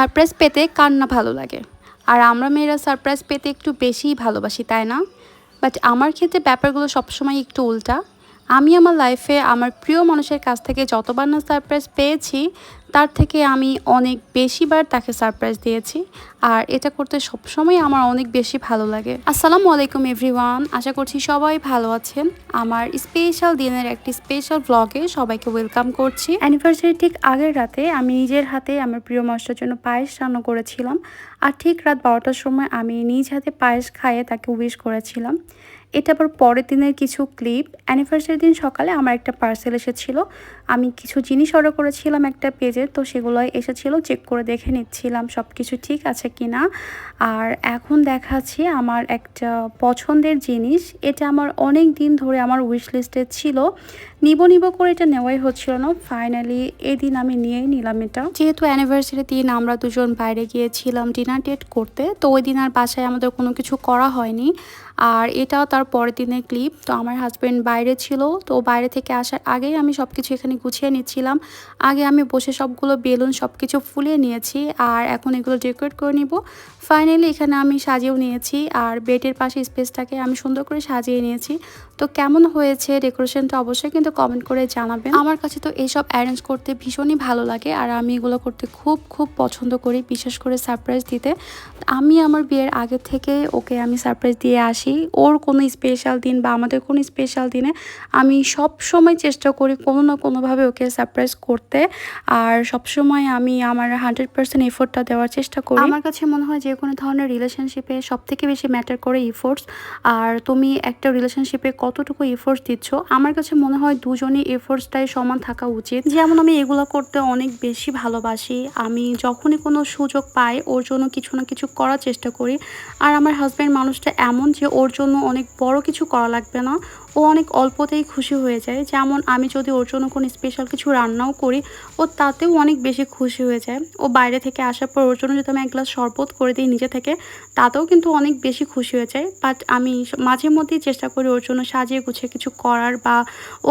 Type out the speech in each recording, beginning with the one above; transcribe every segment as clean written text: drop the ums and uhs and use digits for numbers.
Surprise পেতে কার না ভালো লাগে। আর আমরা মেয়েরা সারপ্রাইজ পেতে একটু বেশিই ভালোবাসি, তাই না? বাট আমার ক্ষেত্রে ব্যাপারগুলো সবসময় একটু উল্টা। আমি আমার লাইফে আমার প্রিয় মানুষের কাছ থেকে যতবার না সারপ্রাইজ পেয়েছি, তার থেকে আমি অনেক বেশিবার তাকে সারপ্রাইজ দিয়েছি। আর এটা করতে সবসময় আমার অনেক বেশি ভালো লাগে। আসসালামু আলাইকুম এভরিওয়ান, আশা করছি সবাই ভালো আছেন। আমার স্পেশাল দিনের একটি স্পেশাল ব্লগে সবাইকে ওয়েলকাম করছি। অ্যানিভার্সারি ঠিক আগের রাতে আমি নিজের হাতে আমার প্রিয় মানুষটার জন্য পায়েস রান্না করেছিলাম। আর ঠিক রাত 12টার সময় আমি নিজ হাতে পায়েস খাইয়ে তাকে উইশ করেছিলাম। এটা আবার পরের দিনের কিছু ক্লিপ। অ্যানিভার্সারি দিন সকালে আমার একটা পার্সেল এসেছিল। আমি কিছু জিনিস অর্ডার করেছিলাম একটা পেজে, তো সেগুলোই এসেছিলো। চেক করে দেখে নিচ্ছিলাম সব কিছু ঠিক আছে কি না। আর এখন দেখাচ্ছি আমার একটা পছন্দের জিনিস। এটা আমার অনেক দিন ধরে আমার উইশ লিস্টে ছিল, নিব করে এটা নেওয়াই হচ্ছিল না। ফাইনালি এদিন আমি নিয়েই নিলাম এটা। যেহেতু অ্যানিভার্সারি দিন আমরা দুজন বাইরে গিয়েছিলাম ডিনার ডেট করতে, তো ওই দিন আর বাসায় আমাদের কোনো কিছু করা হয়নি। আর এটাও তার পরের দিনের ক্লিপ। তো আমার হাজব্যান্ড বাইরে ছিল, তো বাইরে থেকে আসার আগেই আমি সব কিছু এখানে গুছিয়ে নিচ্ছিলাম। আগে আমি বসে সবগুলো বেলুন সব কিছু ফুলিয়ে নিয়েছি, আর এখন এগুলো ডেকোরেট করে নিব। ফাইনালি এখানে আমি সাজিয়েও নিয়েছি, আর বেডের পাশে স্পেসটাকে আমি সুন্দর করে সাজিয়ে নিয়েছি। তো কেমন হয়েছে ডেকোরেশনটা অবশ্যই কিন্তু কমেন্ট করে জানাবেন। আমার কাছে তো এইসব অ্যারেঞ্জ করতে ভীষণই ভালো লাগে, আর আমি এগুলো করতে খুব পছন্দ করি, বিশেষ করে সারপ্রাইজ দিতে। আমি আমার বিয়ের আগে থেকে ওকে আমি সারপ্রাইজ দিয়ে আসি। ওর কোনো স্পেশাল দিন বা আমাদের কোনো স্পেশাল দিনে আমি সব সময় চেষ্টা করি কোনো না কোনোভাবে ওকে সারপ্রাইজ করতে। আর সবসময় আমি আমার 100% এফোর্টটা দেওয়ার চেষ্টা করি। আমার কাছে মনে হয় যে কোনো ধরনের রিলেশনশিপে সবথেকে বেশি ম্যাটার করে এফোর্টস। আর তুমি একটা রিলেশনশিপে কতটুকু এফোর্টস দিচ্ছ, আমার কাছে মনে হয় দুজনই এফোর্টসটাই সমান থাকা উচিত। যেমন আমি এগুলো করতে অনেক বেশি ভালোবাসি। আমি যখনই কোনো সুযোগ পাই ওর জন্য কিছু না কিছু করার চেষ্টা করি। আর আমার হাজব্যান্ড মানুষটা এমন যে ওর জন্য অনেক বড় কিছু করা লাগবে না, ও অনেক অল্পতেই খুশি হয়ে যায়। যেমন আমি যদি ওর জন্য কোনো স্পেশাল কিছু রান্নাও করি, ও তাতেও অনেক বেশি খুশি হয়ে যায়। ও বাইরে থেকে আসার পর ওর জন্য যদি আমি এক গ্লাস শরবত করে দিই নিজে থেকে, তাতেও কিন্তু অনেক বেশি খুশি হয়ে যায়। বাট আমি মাঝে মধ্যেই চেষ্টা করি ওর জন্য সাজিয়ে গুছিয়ে কিছু করার বা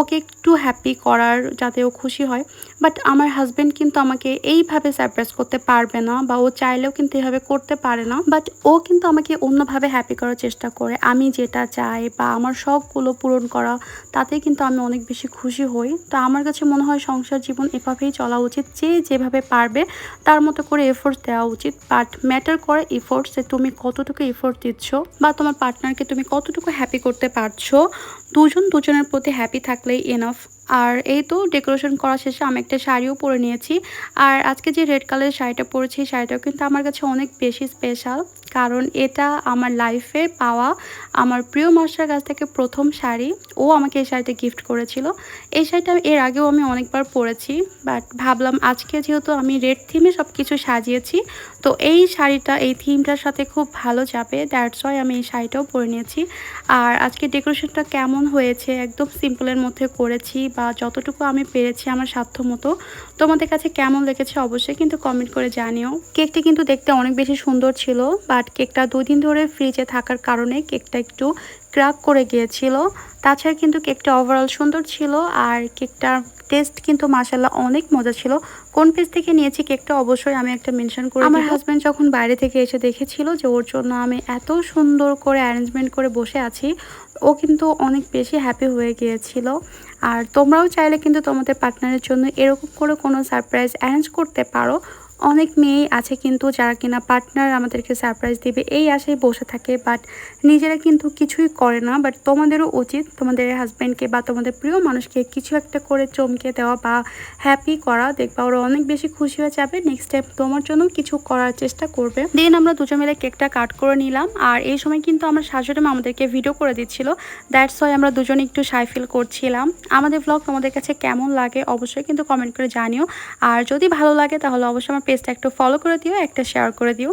ওকে একটু হ্যাপি করার, যাতে ও খুশি হয়। বাট আমার হাজব্যান্ড কিন্তু আমাকে এইভাবে সারপ্রাইজ করতে পারবে না, বা ও চাইলেও কিন্তু এভাবে করতে পারে না। বাট ও কিন্তু আমাকে অন্যভাবে হ্যাপি করার চেষ্টা করে। আমি যেটা চাই বা আমার শখগুলো পূরণ করা, তাতে কিন্তু আমি অনেক বেশি খুশি হই। তো আমার কাছে মনে হয় সংসার জীবন এভাবেই চলা উচিত, যে যেভাবে পারবে তার মতো করে এফোর্টস দেওয়া উচিত। বাট ম্যাটার করে এফোর্টস, যে তুমি কতটুকু এফোর্ট দিচ্ছ বা তোমার পার্টনারকে তুমি কতটুকু হ্যাপি করতে পারছো। দুজনের প্রতি হ্যাপি থাকলেই এনাফ। আর এই তো ডেকোরেশন করা শেষে আমি একটা শাড়িও পরে নিয়েছি। আর আজকে যে রেড কালারের শাড়িটা পরেছি, শাড়িটাও কিন্তু আমার কাছে অনেক বেশি স্পেশাল, কারণ এটা আমার লাইফে পাওয়া আমার প্রিয় মানুষের কাছ থেকে প্রথম শাড়ি। ও আমাকে এই শাড়িটা গিফট করেছিল। এই শাড়িটা এর আগেও আমি অনেকবার পরেছি, বাট ভাবলাম আজকে যেহেতু আমি রেড থিমে সব কিছু সাজিয়েছি, তো এই শাড়িটা এই থিমটার সাথে খুব ভালো যাবে। দ্যাটস ওয়াই আমি এই শাড়িটাও পরে নিয়েছি। আর আজকে ডেকোরেশনটা কেমন হয়েছে, একদম সিম্পলের মধ্যে করেছি, বা যতটুকু আমি পেরেছি আমার সাধ্য মতো। তোমাদের কাছে কেমন লেগেছে অবশ্যই কিন্তু কমেন্ট করে জানিও। কেকটা কিন্তু দেখতে অনেক বেশি সুন্দর ছিল, বাট কেকটা 2 দিন ধরে ফ্রিজে থাকার কারণে কেকটা একটু ক্র্যাক করে গিয়েছিল। তাছাড়া কিন্তু কেকটা ওভারঅল সুন্দর ছিল, আর কেকটার টেস্ট কিন্তু মাশাআল্লাহ অনেক মজা ছিল। কোন পেজ থেকে নিয়েছি কেকটা অবশ্যই আমি একটা মেনশন করে দিব। আমার হাজব্যান্ড যখন বাইরে থেকে এসে দেখেছিল যে ওর জন্য আমি এত সুন্দর করে অ্যারেঞ্জমেন্ট করে বসে আছি, ও কিন্তু অনেক বেশি হ্যাপি হয়ে গিয়েছিল। আর তোমরাও চাইলে কিন্তু তোমাদের পার্টনারের জন্য এরকম করে কোনো সারপ্রাইজ অ্যারেঞ্জ করতে পারো। অনেক মেয়েই আছে কিন্তু যারা কিনা পার্টনার আমাদেরকে সারপ্রাইজ দিবে এই আশায় বসে থাকে, বাট নিজেরা কিন্তু কিছুই করে না। বাট তোমাদেরও উচিত তোমাদের হাজব্যান্ডকে বা তোমাদের প্রিয় মানুষকে কিছু একটা করে চমকে দেওয়া বা হ্যাপি করা। দেখবা ওরা অনেক বেশি খুশি হয়ে যাবে, নেক্সট টাইম তোমার জন্য কিছু করার চেষ্টা করবে। দেন আমরা দুজন মিলে কেকটা কাট করে নিলাম। আর এই সময় কিন্তু আমার শাশুড়ি মা আমাদেরকে ভিডিও করে দিচ্ছিল, দ্যাটস ওয়াই আমরা দুজনে একটু শাই ফিল করছিলাম। আমাদের ব্লগ তোমাদের কাছে কেমন লাগে অবশ্যই কিন্তু কমেন্ট করে জানিও। আর যদি ভালো লাগে তাহলে অবশ্যই আমার পেজটা একটু ফলো করে দিও, একটা শেয়ার করে দিও।